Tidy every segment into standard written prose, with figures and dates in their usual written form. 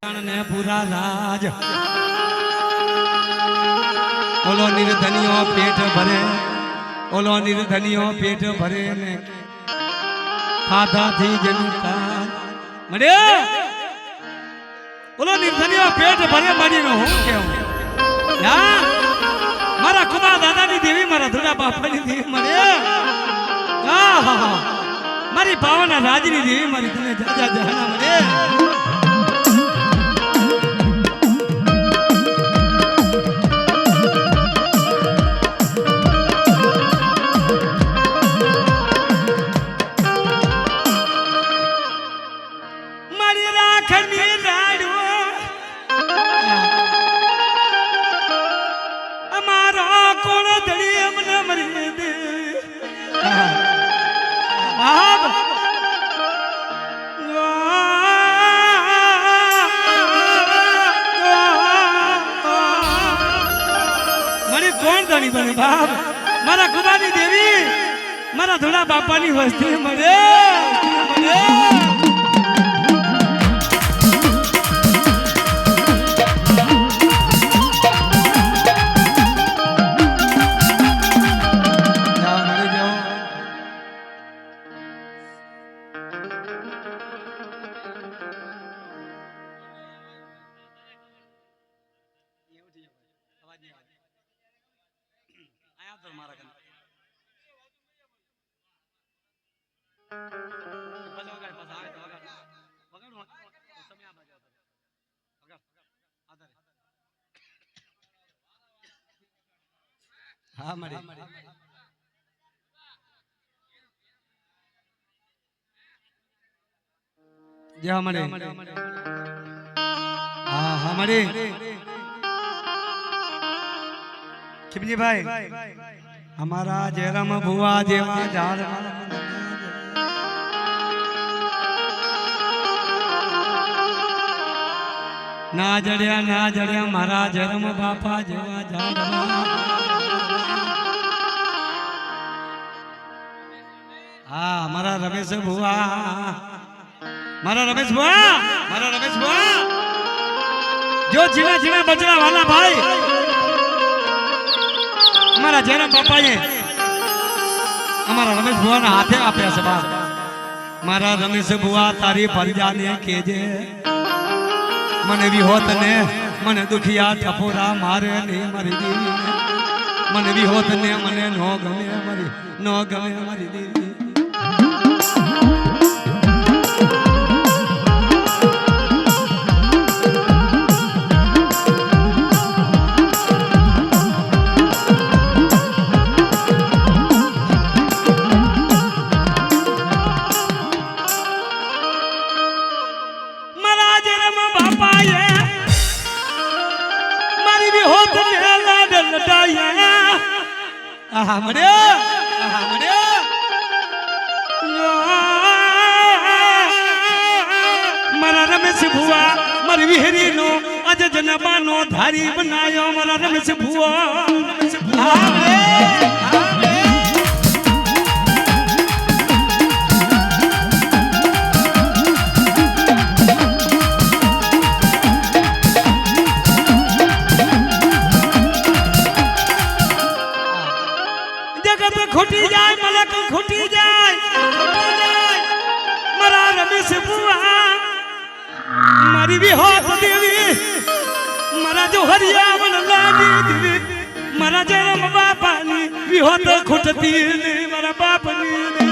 ने पूरा राज ओलो निर्धनियो पेट भरे, ओलो निर्धनियो पेट भरे ने खाधा थी जनता मरे ओलो निर्धनियो पेट भरे मरी नो हूं केव या मारा खुदा दादा नी देवी मारा धुड़ा बापा नी देवी मरे मारी पावना राज नी देवी मारी तने जाजा जहाना मरे बने बाप मारा खुदा नी देवी मारा थोड़ा बापा नी वस्ती मरे हाँ मरे जा मरे हाँ हाँ मरे खिमजी भाई हमारा जयराम भुआ जेवा झाड़ ना जड़िया मारा जयराम बापा जेवा झाड़ हाँ मारा रमेश बुआ जो जीना जीना बचना वाला भाई हमारा जयराम बापा ये हमारा रमेश बुआ ना हाथे आपे सबा मारा रमेश बुआ तारी फरजाने केजे मने भी होत ने मने दुखिया ठपोरा मारे नहीं मरी दीवी मने भी होत ने मने नो गमे मरी दीवी मारा रमेश भुआ मारी विहरी नो अज जनबा नो धारी बनायो मारा रमेश भुआ खुटी जाए मलक खुटी जाए मरा रमेश बुआ मरी भी होत देवी मरा जो हरिया मन लागी देवी मरा जयराम बापा नी भी होत खुटती मरा बाप नी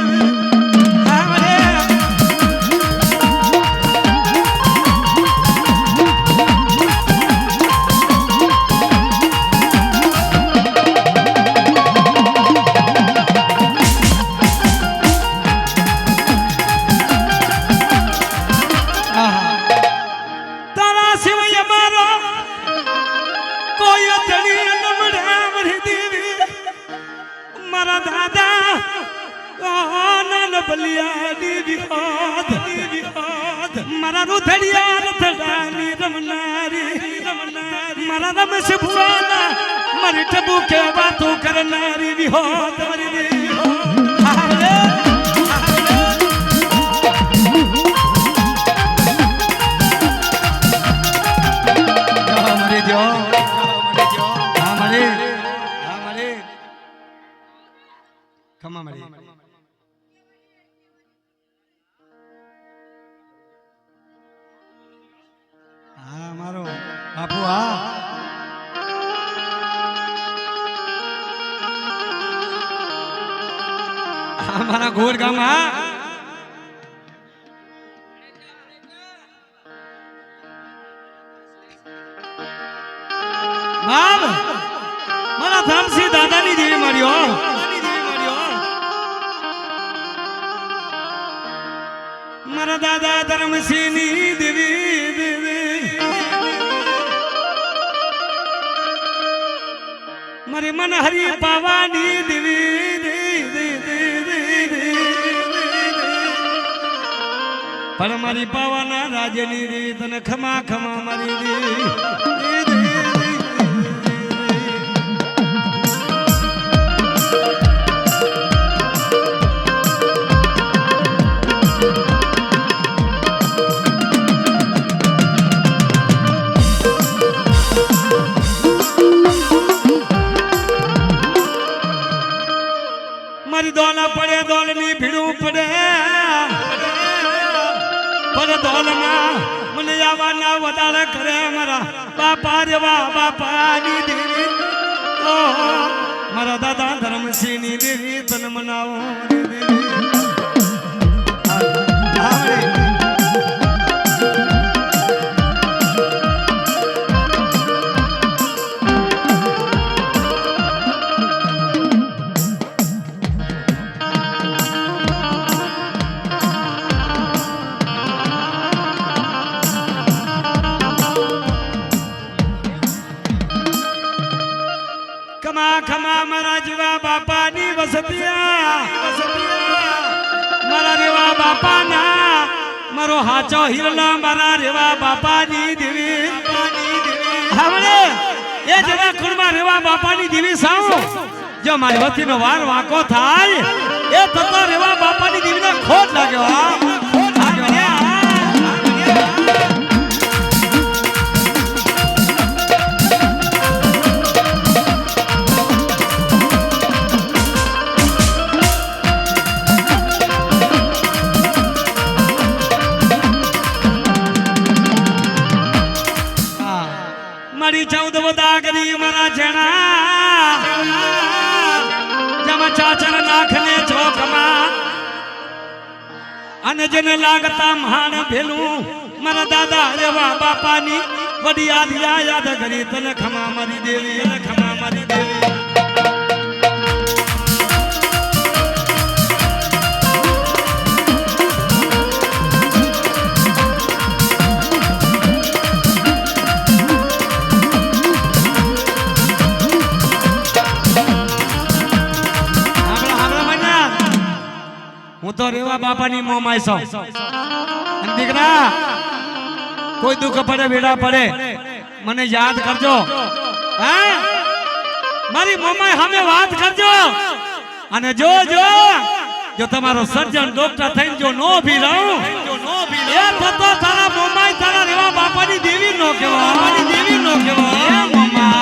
मारा रुथड़िया रथडानी रमनारी मारा रमेश भुआ मरी टबू के बातों करनारी भी हो હા મળી હા મળી ખમા મળી હા મારો બાપુ હા મારા ગોળ ગામ હા બાપ મારા ધરમસિંહ દાદાની દેવી મળ્યો મારા દાદા ધરમસિંહની દેવી મારી મન હરી પાવાની દેવી પણ મારી પાવાના રાજની દેવી તને ખમા ખમા મારી દેવી મારી દોલા પડે દોલની ભીડું પડે પણ દોલમાં મને આવવાના વધારે કરે મારા બાપા રેવા બાપાની દેવી મારા દાદા ધરમસિંહની દેવી તને મનાવો ખમા ખમા મારા જેવા બાપાની વસતિયા મારા રેવા બાપાના મારો હાચો હિરલા મારા રેવા બાપાની દેવી હામણે એ જેવા કુળમાં રેવા બાપાની દેવી સાવ જો મારી વતીનો વાર વાંકો થાય એ તતો રેવા બાપાની દેવીને ખોટ લાગ્યો હા ખોટ લાગ્યો મારી 14 વદાગરી મારા જણા જમા ચાચર નાખને ચોકમાં અને જેને લાગતા મહાન ભેલું મારા દાદા રેવા બાપાની વડી યાદ કરી તને ખમા મારી દેવી ખમા મારી દેવી હું તો રેવા બાપાની મોમાય છું દીકરા કોઈ દુઃખ પડે વેડા પડે મને યાદ કરજો હા મારી મોમાય સામે વાત કરજો અને જો તમારો સર્જન ડોક્ટર થઈને જો નો ભી રહું એ તો તારા મોમાય તારા રેવા બાપાની દેવી નો કહેવાય મોમાય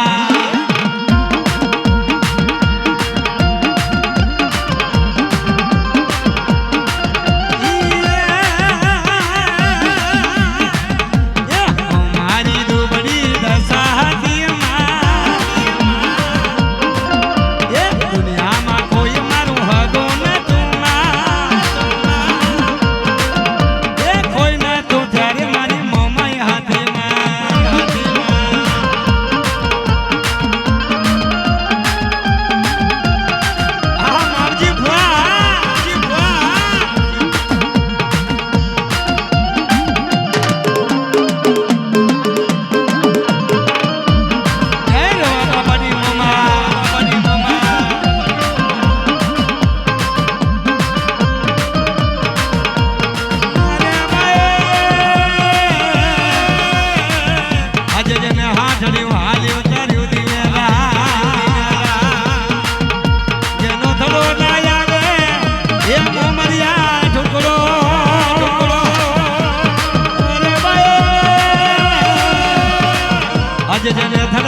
જેને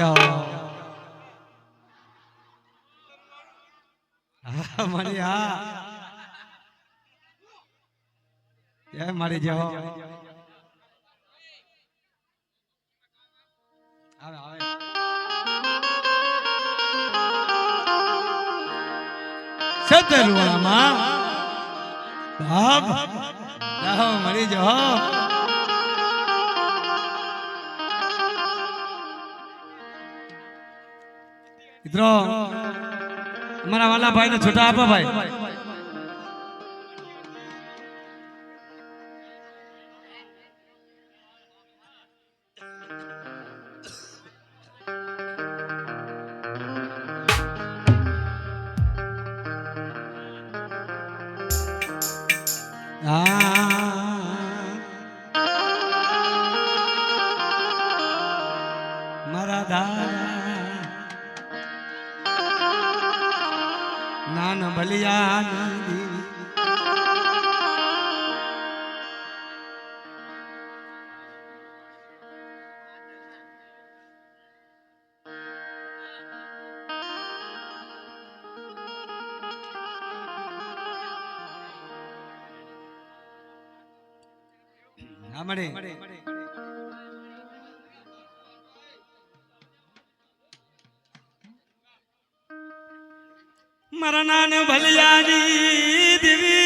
જાઓ મારી હા જય મારી જાઓ આવે આવે સતરવાળામાં બાપ જાઓ મારી જાઓ મિત્રો અમારા વાલા ભાઈ ને છૂટા આપો ભાઈ મારા દાદા નાન ભલિયા મળે મારા નાન ભલિયાની દેવી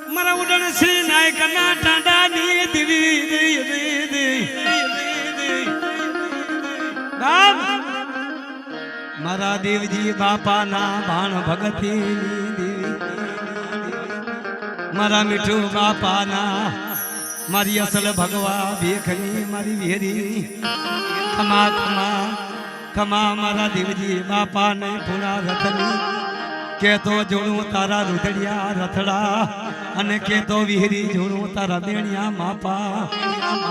મારા ઉડણ શ્રી નાયક ના ટાંડાની દેવી મારા દેવજી બાપા ના ભાણ ભગતી મારા મીઠું બાપા ના મારી અસલ ભગવા ભેખની મારી વેરી ખમા ખમા ખમા મારા દેવજી બાપા ને પૂરા રથની કેતો જોડું તારા રૂધડિયા રથડા અને કેતો વિહરી જોડું તારા બેણિયા માપા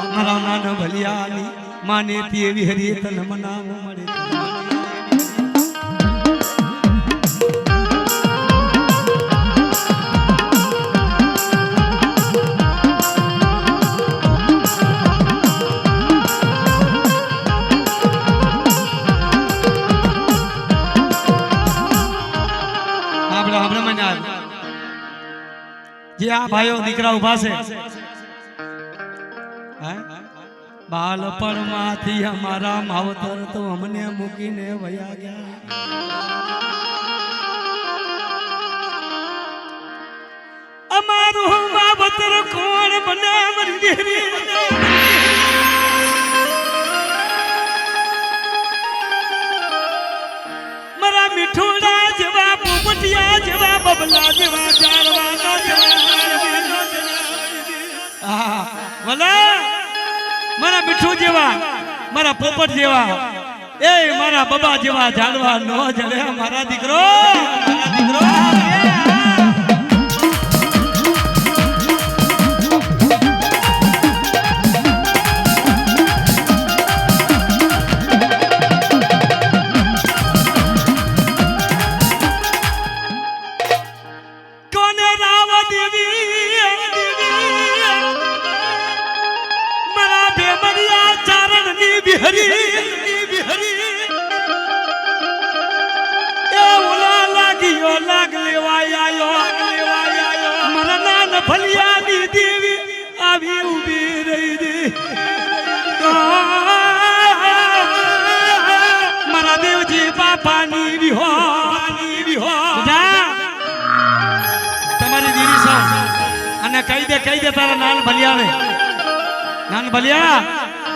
મારા નાન ભલિયાની માને તે વિહરી તન મનાવ મળે જે આ ભાઈઓ દીકરા ઉભા છે બાળપણ માંથી અમારા માવતર તો અમને મૂકીને વયા ગયા અમારું માવતર કોણ બને મારા મીઠુડા જેવા પોપટિયા જેવા બબલા જેવા ચારવા મારા મીઠું જેવા મારા પોપટ જેવા એ મારા બબા જેવા જાણવા નો જડે મારા દીકરો ભલિયાની દેવી આવી ઉભી રહી મારા દેવજી બાપાની વિહો તમારી દીવી સૌ અને કહી દે તારા નાન ભલિયા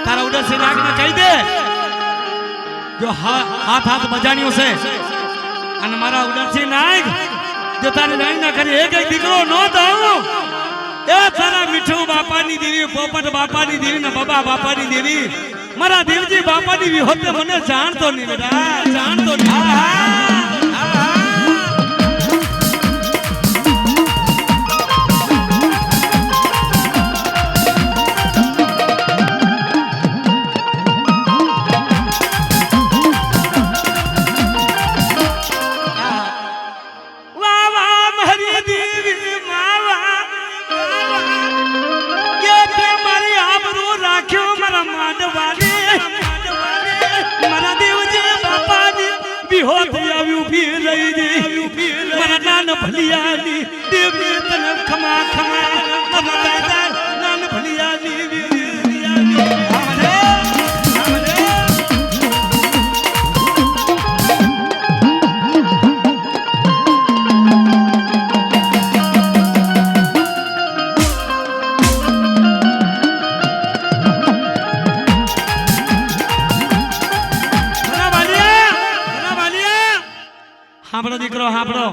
તારા ઉડરસી નાગને કહી દે જો હાથ બજાણ્યું છે અને મારા ઉડરસી નાગ જો તારી નાઈ ના કરી એક દીકરો નો દઉં એ તારા મીઠું બાપાની દેવી પોપટ બાપાની દેવી ને બબા બાપાની દેવી મારા દેવજી બાપાની વિહોતે મને જાણતો નહીં બેટા જાણતો નહીં માંડવાને મારા દેવજી બાપાની વિહોતી આવ્યું ભી રહી દે મારા નાન ભલિયાની દેવી તને ખમા ખમા મારા નાન ભલિયાની સાંભળો દીકરો સાંભળો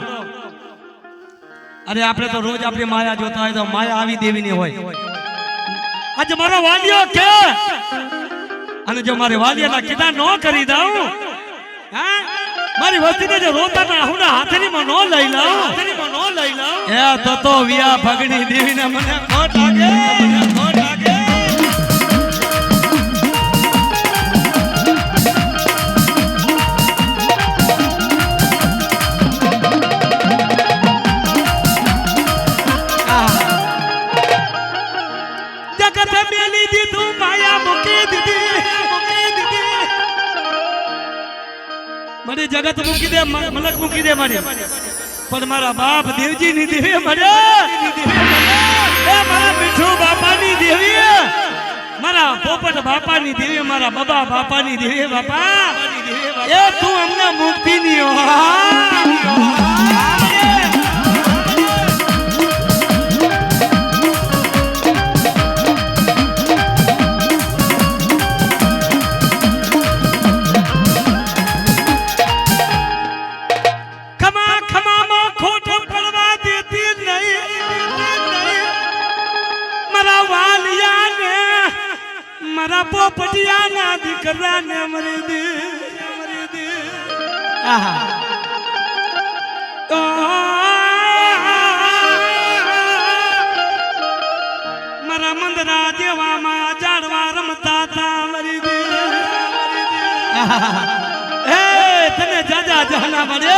અરે આપણે તો રોજ આપણી માયા જોતા હોય તો માયા આવી દેવીની હોય આજે મારો વાલિયો કે અને જો મારે વાલિયાના કીધા ન કરી દઉં હા મારી વસ્તીને જો રોતાના હુના હાથરીમાં ન લઈ લઉં એ તો વિયા ભગણી દેવીને મને ખોટ લાગે મારી જગત મૂકી દે મલક મૂકી દે મારી પણ મારા બાપ દેવજી ની દેવી મળે એ મારા મીઠુ બાપાની દેવી મારા પોપટ બાપાની દેવી મારા બાબા બાપાની દેવી બાપા એ તું અમને મુક્તિ ની મારા પોપટિયાના દીકરાને મરી દે મારા મંદરા જેવામાં જાડવા રમતા તા મરી દે એ તને જાજા જહના મળે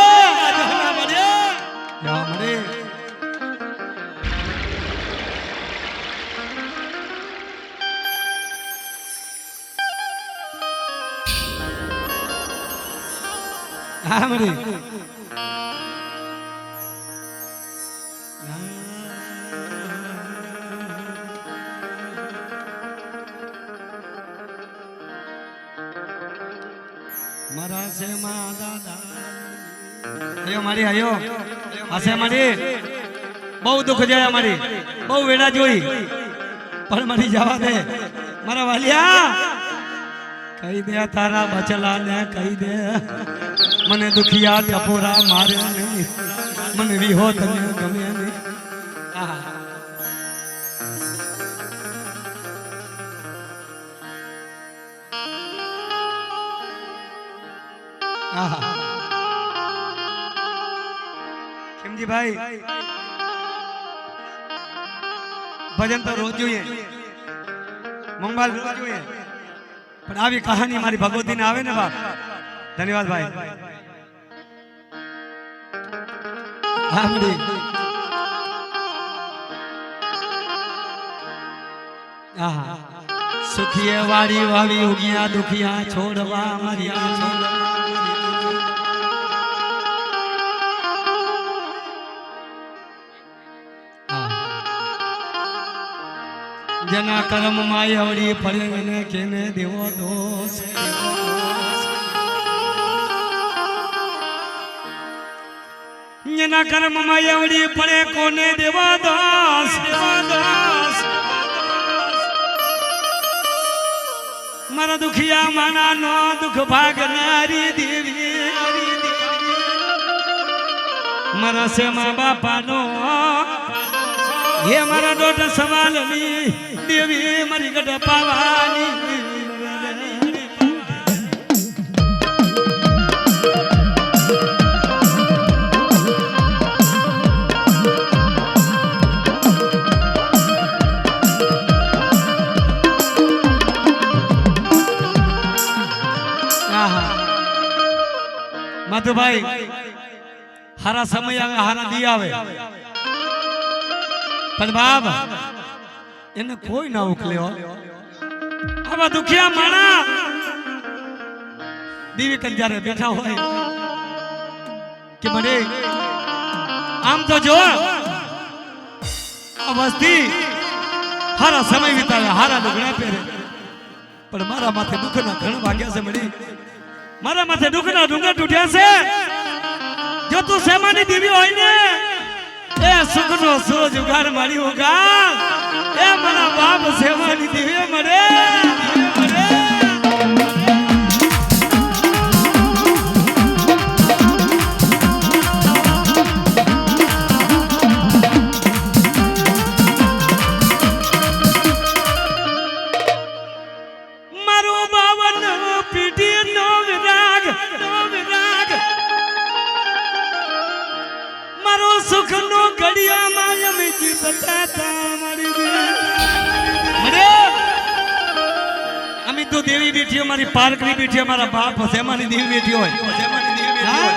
હા મરી મારા સે માં દાદા આયો મારી આયો આસે મારી બહુ દુખ જાય મારી બહુ વેડા જોઈ પણ મારી જવા દે મારા વાલિયા કહી દે તારા બચલા ને કહી દે મને દુખિયા ટપોરા મારે નહીં મને વિહો તને ગમે નહીં કેમજી ભાઈ ભજન તો રોજ જોઈએ મંગળ રોજ જોઈએ પણ આવી કહાની મારી ભગવતીને આવે ને બાપ ધન્યવાદ ભાઈ સુખીએ વાડી વાવી ઉગ્યા દુખિયા છોડવા મર્યા જેના કર્મ માયવડી ફળે એને કેને દેવો દોષ જેના કર્મ માયવડી ફળે કોને દેવો દોષ મારા દુખિયા માના નો દુખ ભાગનારી દેવી મારા સેમા બાપા નો ये मारा डोट सवाल में देवी मरी गड पावानी मधु भाई हरा समय आवे हरा दी आवे પણ બાપ એને કોઈ ના ઉકલ્યો આવા દુખિયા માણા દેવી કંજારે બેઠા હોય કે મને આમ તો જો આ વસ્તી હારા સમય વિતાવે હારા લુગડા પહેરે પણ મારા માથે દુઃખના ઘણ વાગ્યા છે મળી મારા માથે દુઃખના ડુંગર તૂટ્યા છે જો તું સેમાની દેવી હોય ને એ સુખનો સૂરજ ઉગાડ મારી ઉગાડ એ મારા બાપ સેવાની દેવી મળે સુખનો ઘડિયા માયા મે જીવતા તા મારી દે અરે અમે તો દેવી બેઠી મારી પાર્કની બેઠી મારા બાપ સેમાની દેવી બેઠી હોય સેમાની દેવી બેઠી હોય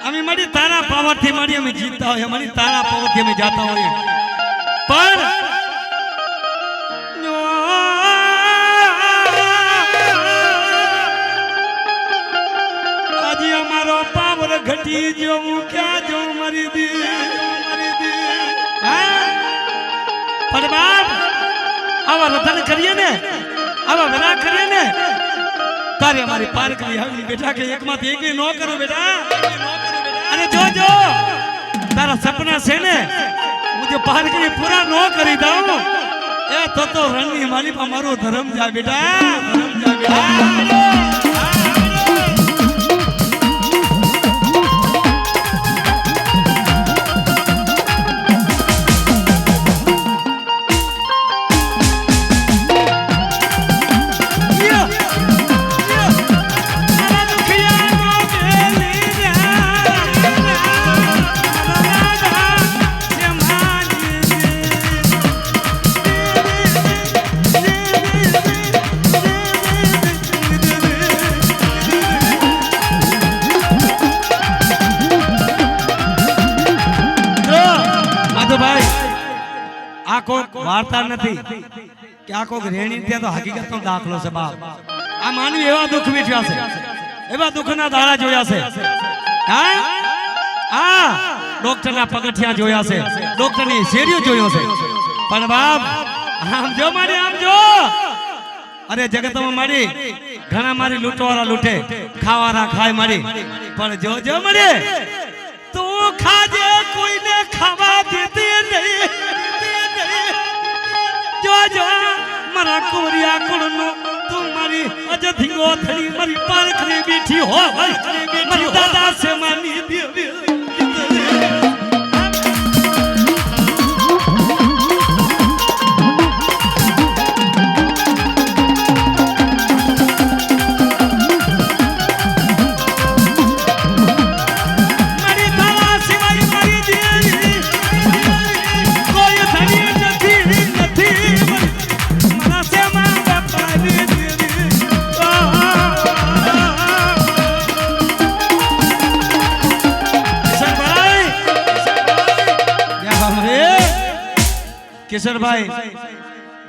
અમે મારી તારા પાવરથી મારી અમે જીતતા હોય મારી તારા પાવરથી અમે જાતા હોય પણ આજે અમારો પાવર ઘટી જો હું ક્યાં જો મારી દી પણ બાપ આવા રતન કરીએ ને આવા વિરાગ કરીએ ને તારે અમારી પારકરી આવી બેટા કે એકમાંથી એક નો કરો બેટા અને જો તારા સપના છે ને હું જો પારકરી પૂરા નો કરી દઉં એ તો રણની માલિપા મારો ધર્મ જાય બેટા ધર્મ જાય બેટા વાર્તા નથી કે આ કોઈ રેણી ત્યાં તો હકીકતનો દાખલો છે બાપ આ માનવી એવા દુઃખ વેઠ્યા છે એવા દુઃખના દાડા જોયા છે હા ડોક્ટરના પગથિયા જોયા છે ડોક્ટરની શેરીઓ જોયો છે પણ બાપ આમ જો મારી આમ જો અરે જગતમાં મારી ઘણા મારી લૂંટવાળા લૂંટે ખાવાના ખાય મારી પણ જો મારી તું ખાજે કોઈને ખાવા દેતી નહીં જો મારા કોરિયા કુળનો તું મારી અજધીઓ થડી મારી પારખરી બેઠી હો મારી દાદા છે માની દેવી કિશોરભાઈ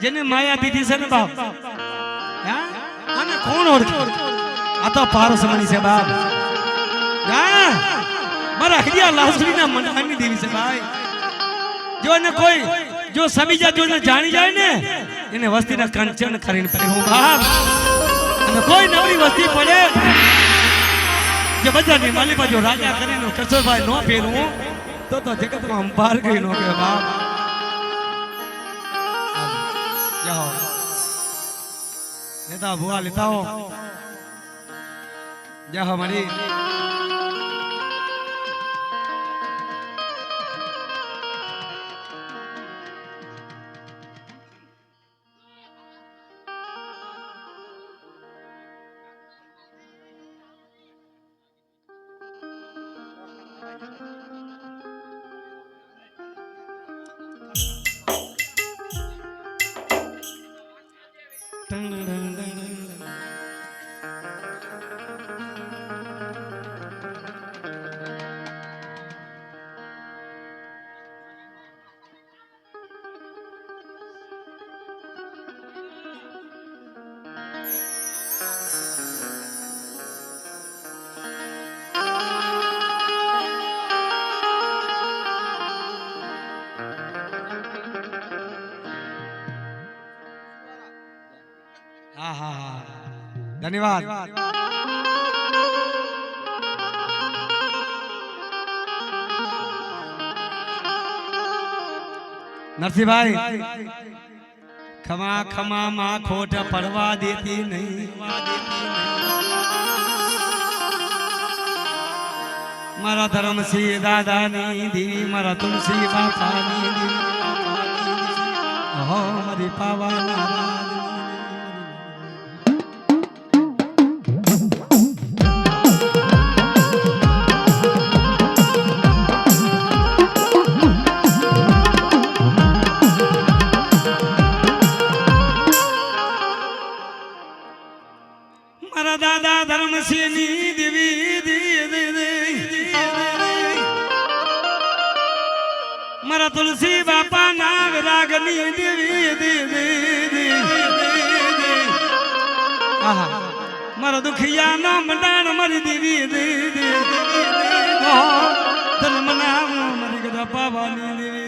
જેને માયા દીધી છે ને બાપ આને કોણ ઓળખે આ તો પારસમણી છે બાપ મારા હરિયા લાસડીના મનની દેવી છે ભાઈ જો એને કોઈ જો સમીજા જો જાણી જાય ને એને વસ્તીના કંચન કરીને પહેરું બાપ અને કોઈ નવરી વસ્તી પડે જે બજારની માલિકા જો રાજા કરીને કિશોરભાઈ નો પહેરું તો જગતમાં અંબાર ગઈ નો કે બાપ जाओ नेता बुआ लेता हो जाओ हमारी हाँ हाँ हाँ धन्यवाद। नरसिंह भाई खमा खमा माँ खोट पड़वा देती नहीं, मारा धर्म सी दादा नी देवी, मारा तुलसी बापा नी देवी, हो मरी पावा नाराज। मारा दादा धर्म सी नी देवी मारा तुलसी बापा नाग रागनी देवी मारा दुखिया नो मंडाण मरी देवी धर्म नाम मरी गदा पावानी देवी।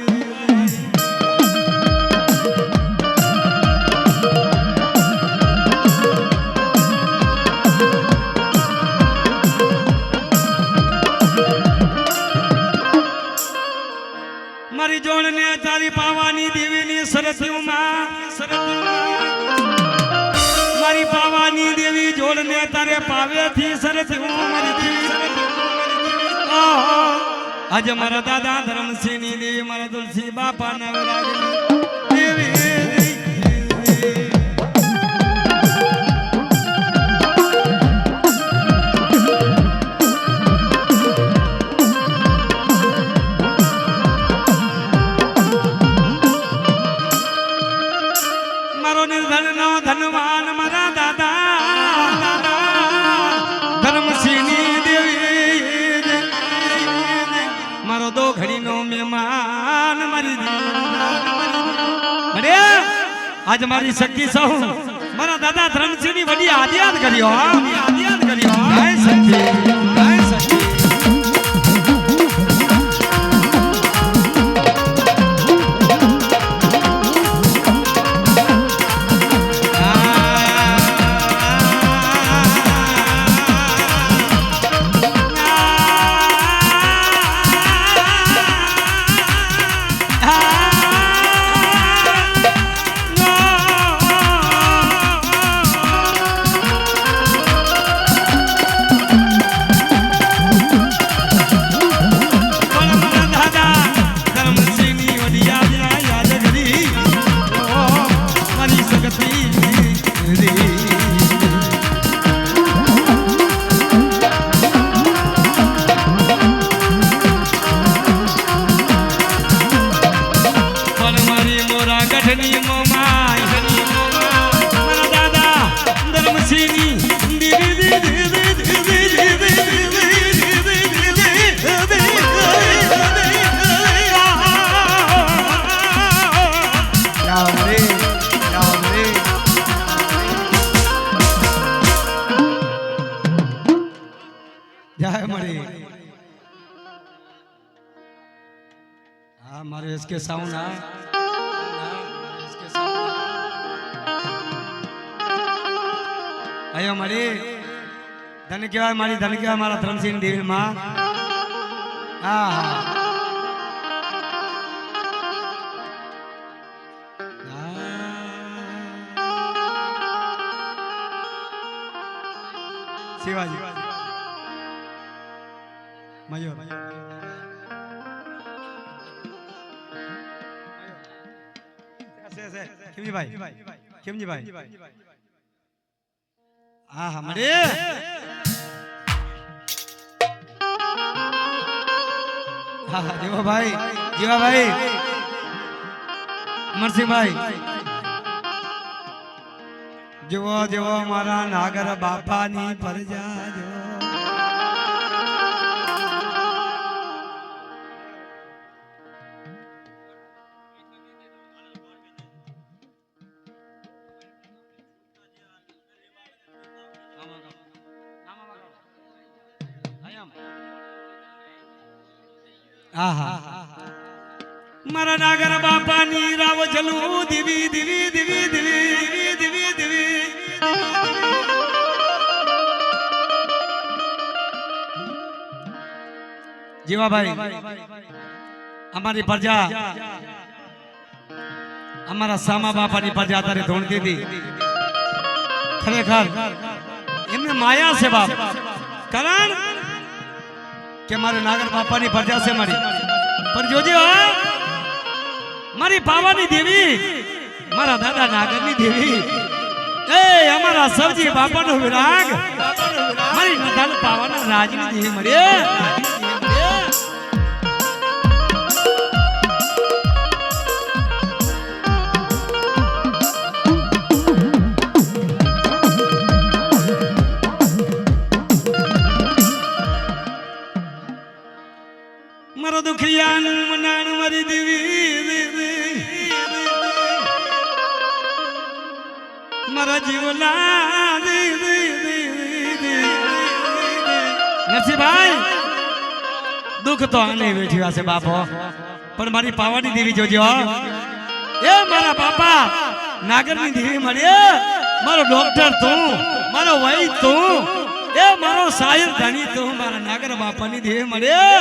मारी जोड़ने तारी पावानी देवी ने सरस्वती मां मारी पावानी देवी जोड़ने तारे पावे थी सरस्वती मारी देवी। आज मारा दादा धर्म सिंह देवी मारा तुलसी बापा नवरागनी देवी। धनवान मारा दादा धर्म सिंह देवी मारो दो घड़ी नो मेहमान मारी अरे आज मारी शक्ति सहू मारा दादा धर्म सिंह बड़ी आदियात करियो जय शक्ति जय शक्ति। हमारे इसके साउंड आयो मारी धन के मारी धन के हमारा धर्म सिंह देवी माँ शिवाजी मयूर किमजी भाई हाँ हमारे हाँ जीवा भाई अमर भाई जो मारा नागर बापा नी पर जा जो मारा नागर बापा नी राव जलू दिवी दिवी दिवी दिवी दिवी दिवी दिवी જીવાભાઈ અમારી પ્રજા અમારા સામા બાપાની પ્રજા અત્યારે ધૂણતી હતી ખરેખર એમને માયા છે બાપ કારણ કે મારે નાગર બાપાની પ્રજા છે મારી પણ જોજો મારી પાવાની દેવી મારા દાદા નાગરની દેવી એ અમારા સવજી બાપાનો વિરાગ મારી નદાલ પાવાના રાજની દેવી મળે મારો દુખિયાનું મનાણ મારી દેવી મારા જીવલા નરસિંહભાઈ દુઃખ તો આને વેઠ્યા છે બાપો પણ મારી પાવાની દેવી જોજો એ મારા બાપા નાગરની દેવી મળ્યો મારો ડોક્ટર તું મારો વૈદ તું એ મારો સાયર ધણી તું મારા નાગર બાપાની દેવી મળ્યો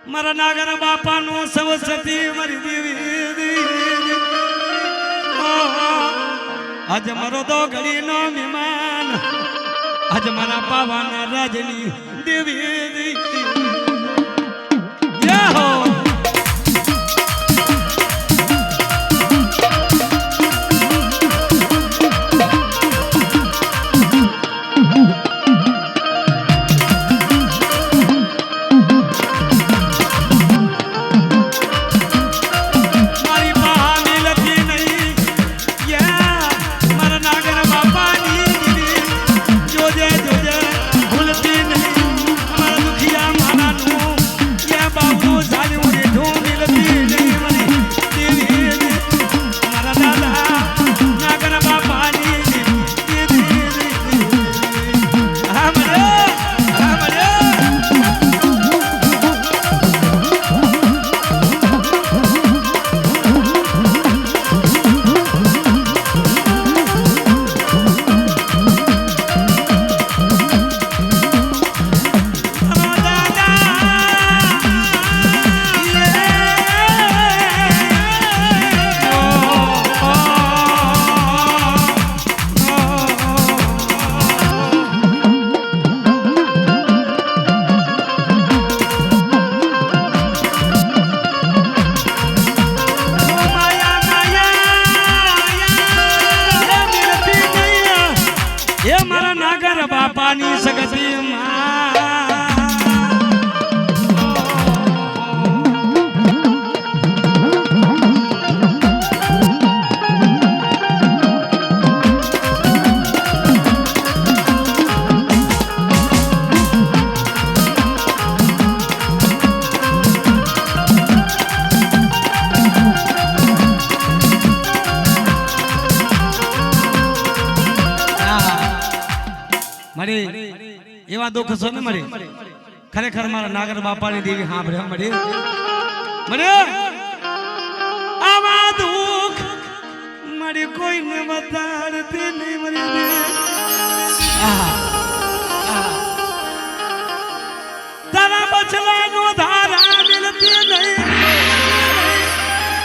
મારા નાગર બાપાનો સવસતી મારી દેવી આજ મારો તો ઘડીનો મહેમાન આજ મારા પાવાના રાજની દેવી જય હો બાપાની સગતી એવા દુઃખ છો ને મળે ખરેખર મારા નાગર બાપાની દેવી સાંભળે મળે મળે આવા દુઃખ મારી કોઈને બતાડતી નહીં મળી તારા બચલાનો ધારા મિલતી નહીં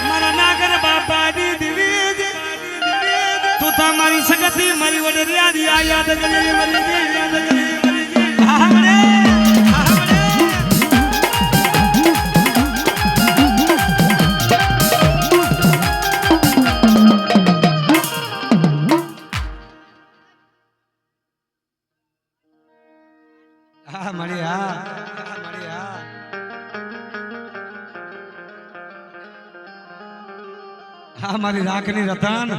મારા નાગર બાપાની દેવી તું તમારી સગતી મારી વડરિયા યાદ કરી મરી યાદ કરી મારી રાખની રતન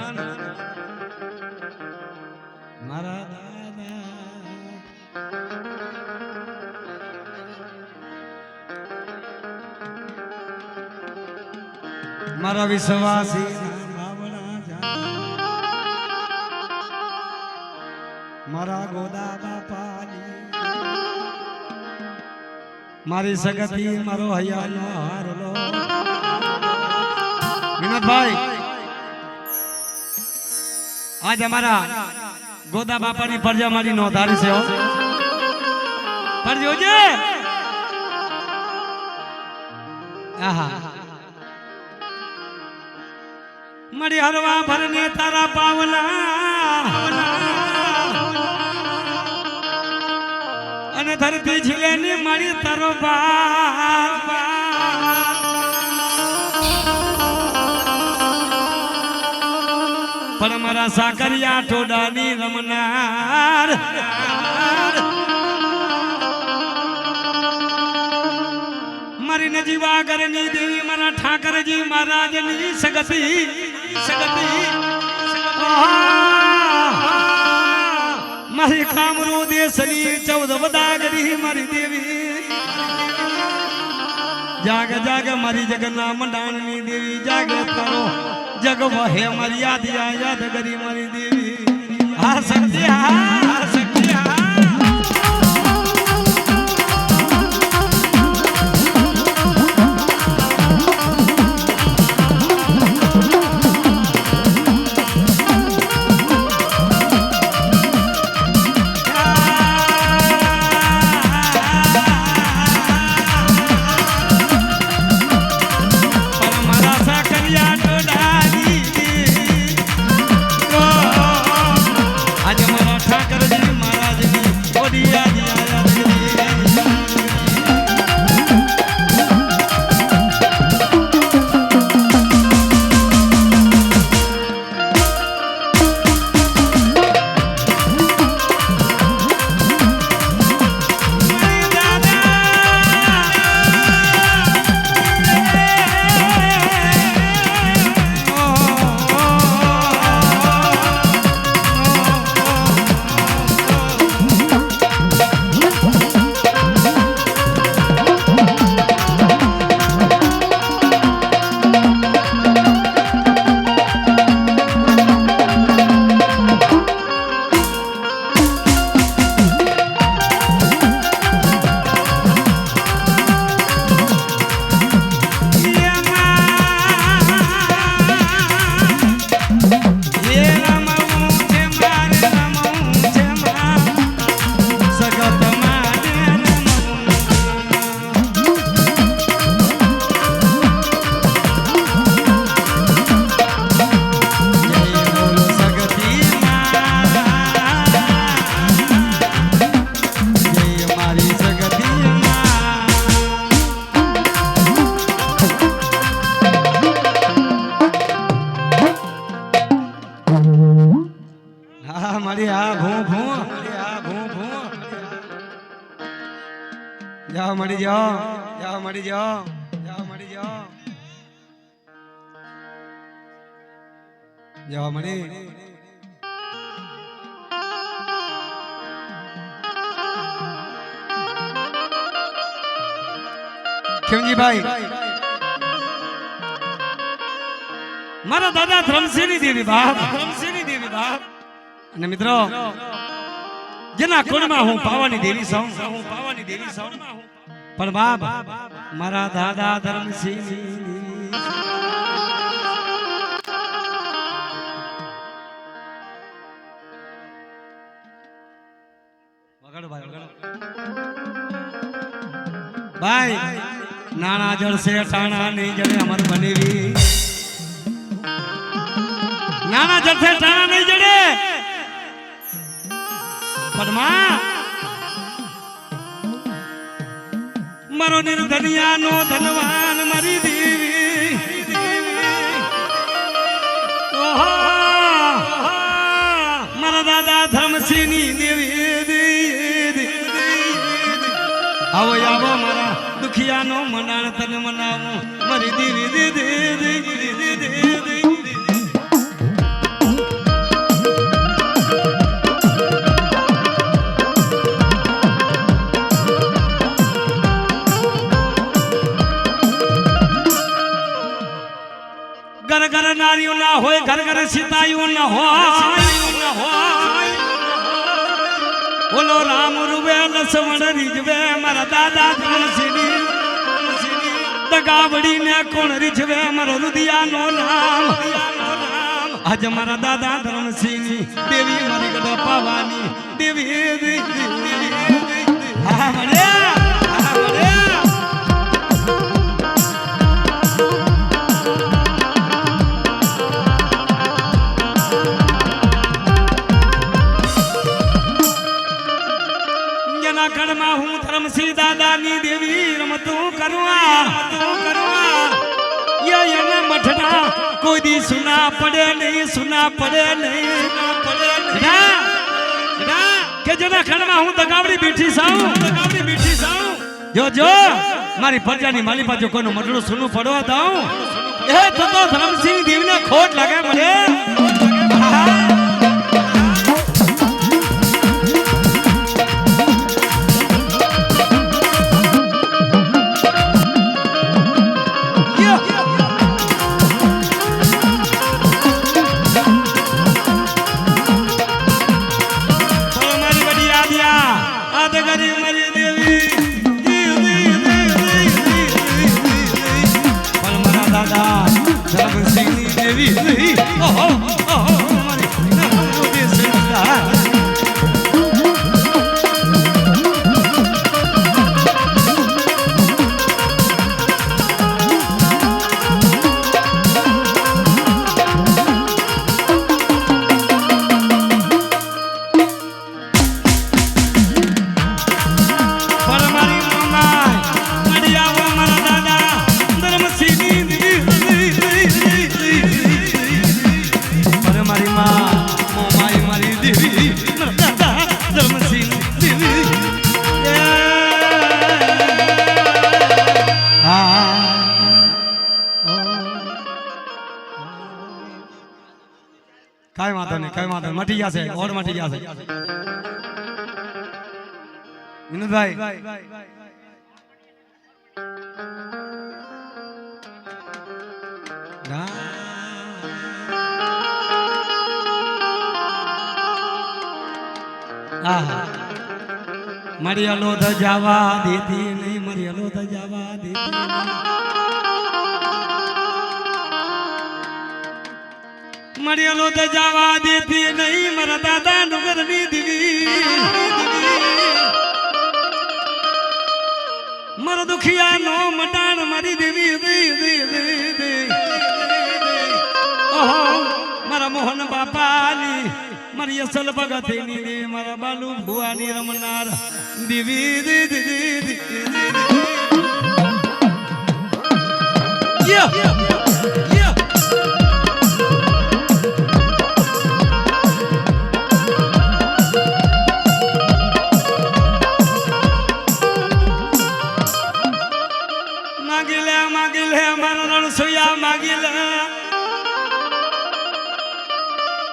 મારા દાદા મારા વિશ્વાસી મારા ગોદા બાપાની મારી સગતી મારો હૈયાનો હારલો વિનોદભાઈ આજ અમારા ગોદા બાપાની પરજા મારી નો ધારી છે પરજો જે આહા મળી હરવા ભરને તારા પાવલા અને ધરતી છિલે ની મળી તારો બાપા પણ મારા સાકરિયા ટોડાની રમનાર મારી નજીવા ઘરની દેવી મારા ઠાકરજી મહારાજની સગતી મારી કામરૂ દેશની 14 વદાગરી મારી દેવી જાગ જાગ મારી જગન્ના મંડાણની દેવી જાગે તારો જગ વહે મારી યાદ કરી મારી દેવી હા શક્તિ હા શક્તિ હા जाओ मरी जाओ मरी खेमजी भाई मारा दादा धर्मसेनी देवी बाप અને મિત્રો જેના કોણમાં હું પાવાની દેવી છું પણ બાપ મારા દાદા ધર્મસિંહ ભાઈ નાના જળસે ટાણા નહીં જડે અમર બનેવી નાના જળસે ટાણા નહીં જડે પદ્મા મારો નિર્ધનિયા નો ધનવાન મારી દેવી મારા દાદા ધર્મસિંહની દેવી આવો આવો મારા દુખિયા નો મનાણ તને મનાવો મારી દેવી घर घर नारियों ना होए घर घर सिताइयों ना हो ઓલો રામ રૂવે લસવણ રીજવે મારા દાદા ધનસિંહ દગાવડી ને કોણ રીજવે મારો રુદિયાનો રામ આજ મારા દાદા ધર્મસિંહ દેવી મારી ગઢ પાવાની દેવી હા મળ્યા ગઢમાં હું ધર્મસિંહ દાદાની દેવી રમતું કરવા એના મઠના કોઈ દી સુના પડે નહીં કે જેના ખડમાં હું દગાવડી બેઠી સાઉ જો મારી પ્રજાની માલી પાછો કોઈનું મટલું સુનું પડવા દઉં એ તો ધર્મસિંહ દેવને ખોટ લાગે મને કઈ વાંધો મટી જશે ઓર મટી જશે વિનોદભાઈ મારી અલોધ જવા દેતી નહીં મારી અલોધ જવા દેતી મારી અલોધ જવા દેતી નહીં મારા દાદા ડુંગરની દીવી મારો દુખિયા નો મટાણ મારી દેવી ઓહો મારા મોહન બાપાની મારી અસલ ભગતની મારા બાલુ ભુવાની રમનાર દેવી માગી લે મારા રણસોયા માગી લે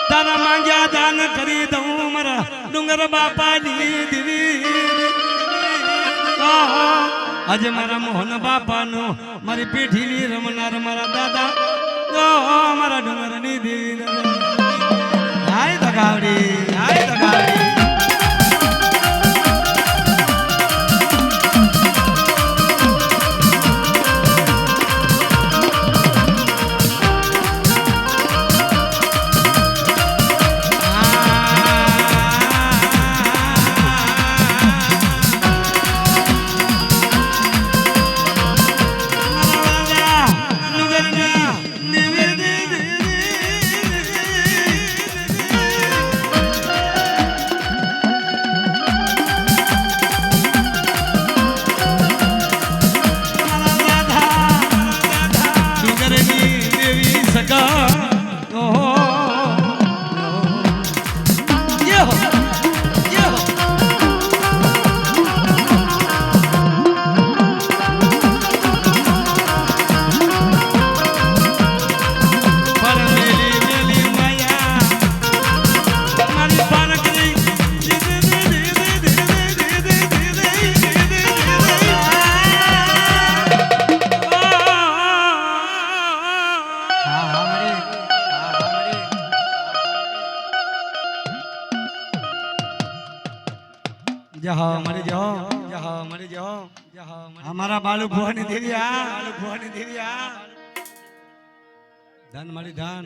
તારા માંગ્યા દાન કરી દઉં મારા ડુંગર બાપાની દેવી આજે મારા મોહન બાપાનો મારી પેઢીની રમનાર મારા દાદા મારા ડુંગરની દેવી હાય દગાવડી જહો મરી જહો જહો મરી જહો જહો અમારા બાલુ ભુવાની દેવી આ ધન મળી ધન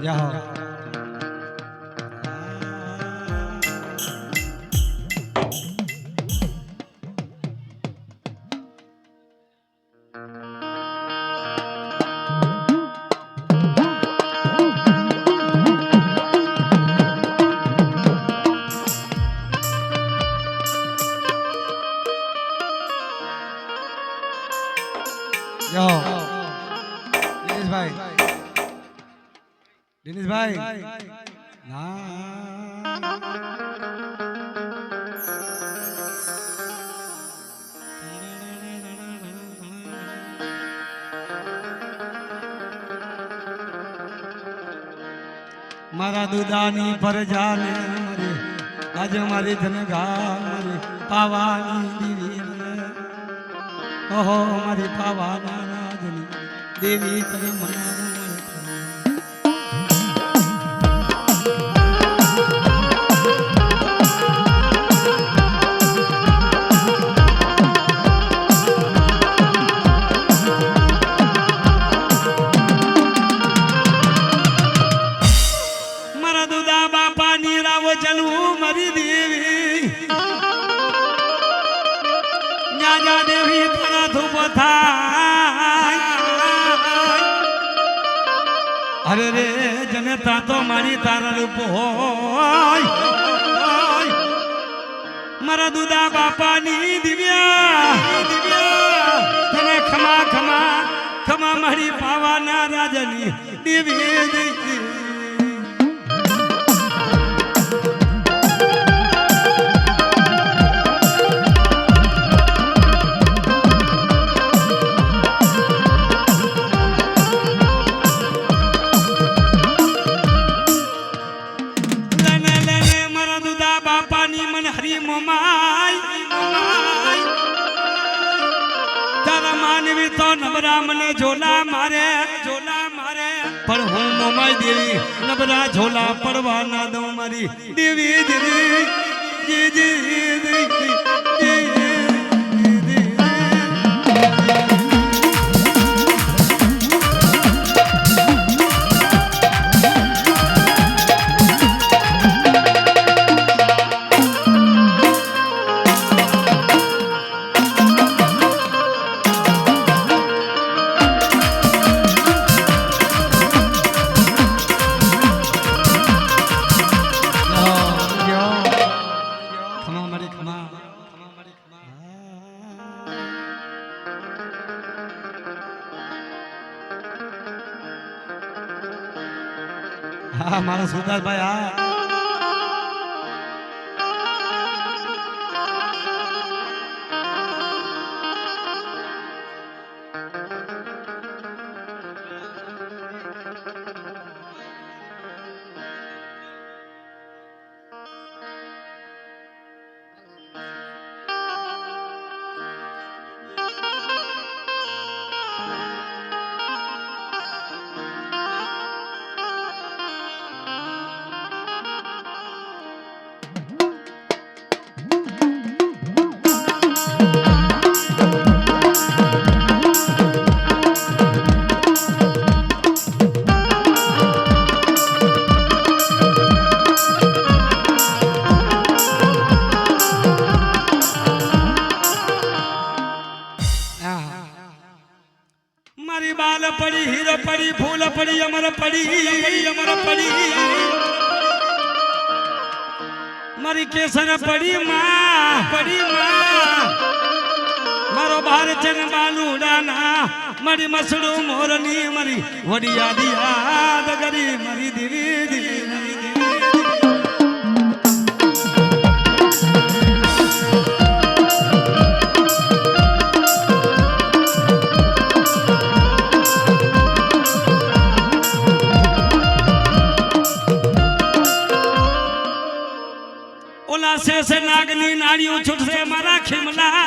જહો દિનેશભાઈ મારા દુદાની ફરજાને આજે મારી ધનગા મારી પાવાની દેવી ઓહો મારી પાવાના રાજની દેવી તને મનાવું અરે રે જનતા તો મારી તારા રૂપ હોય મારા દુદા બાપાની દિવ્યા તને ખમા ખમા ખમા મારી પાવાના રાજની દેવી મને ઝોલા મારે પણ હું મોમાઈ દેવી નબરા ઝોલા પડવા ના દઉં મારી દેવી હા મારા સુરદાસભાઈ હા પડી હીર પડી ફૂલ પડી અમર પડી મારી કેસર પડી માં મારો બાર ચન બાલુડાના મારી મસડું મોરની મારી વડિયા દિયાદ ગરી મારી દેવી ઓલા શેષ નાગની નાળીઓ છૂટશે મારા ખીમલા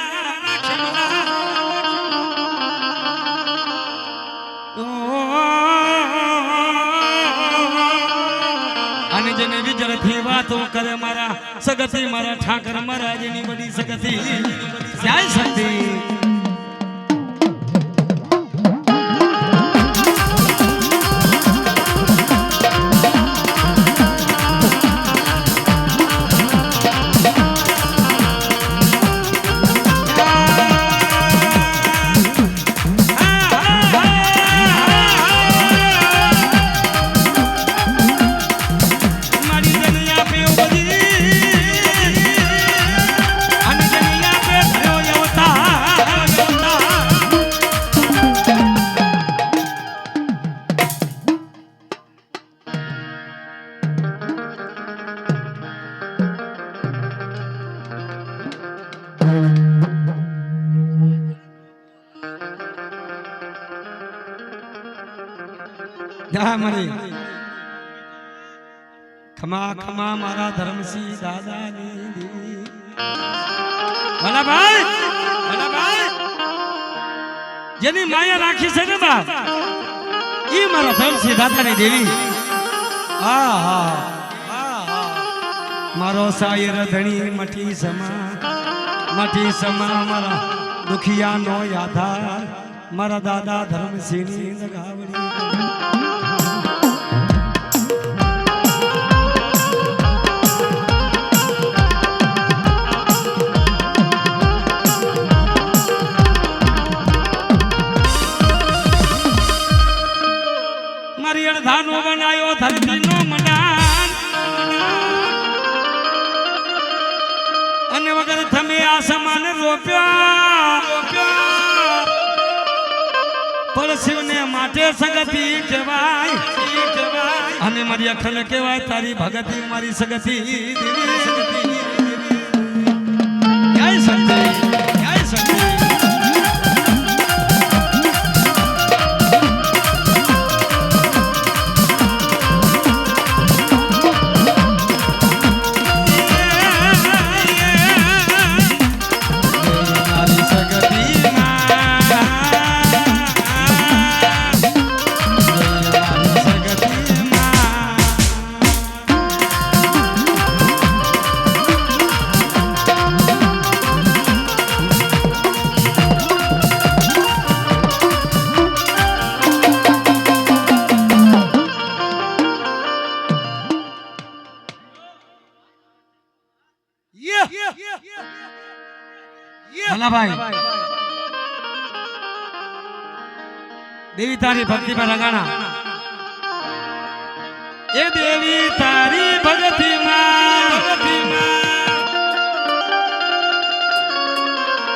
અને જેને વિજરથી વાતો કરે મારા સગતી મારા ઠાકર મહારાજની બધી સગતી જય શક્તિ ખમા ખમા મારા ધર્મસિંહ દાદાની દેવી ભલાભાઈ જેની માયા રાખી છે ને બાપ ઈ મારા ધર્મસિંહ દાદાની દેવી મારો સાયર ધણી મટી સમા મારા દુખિયા નો યાધાર મારા દાદા ધર્મસિંહ ની લગાવડી ધાનો બનાયો ધરતીનો મનાન અને વગર તમે આસમાન રોપ્યા પર શિવને માટે સગતી કહેવાય અને મારી અખલ કહેવાય તારી ભગતી મારી સગતી જય શક્તિ જય શક્તિ દેવી તારી ભક્તિ પર રગાણા એ દેવી તારી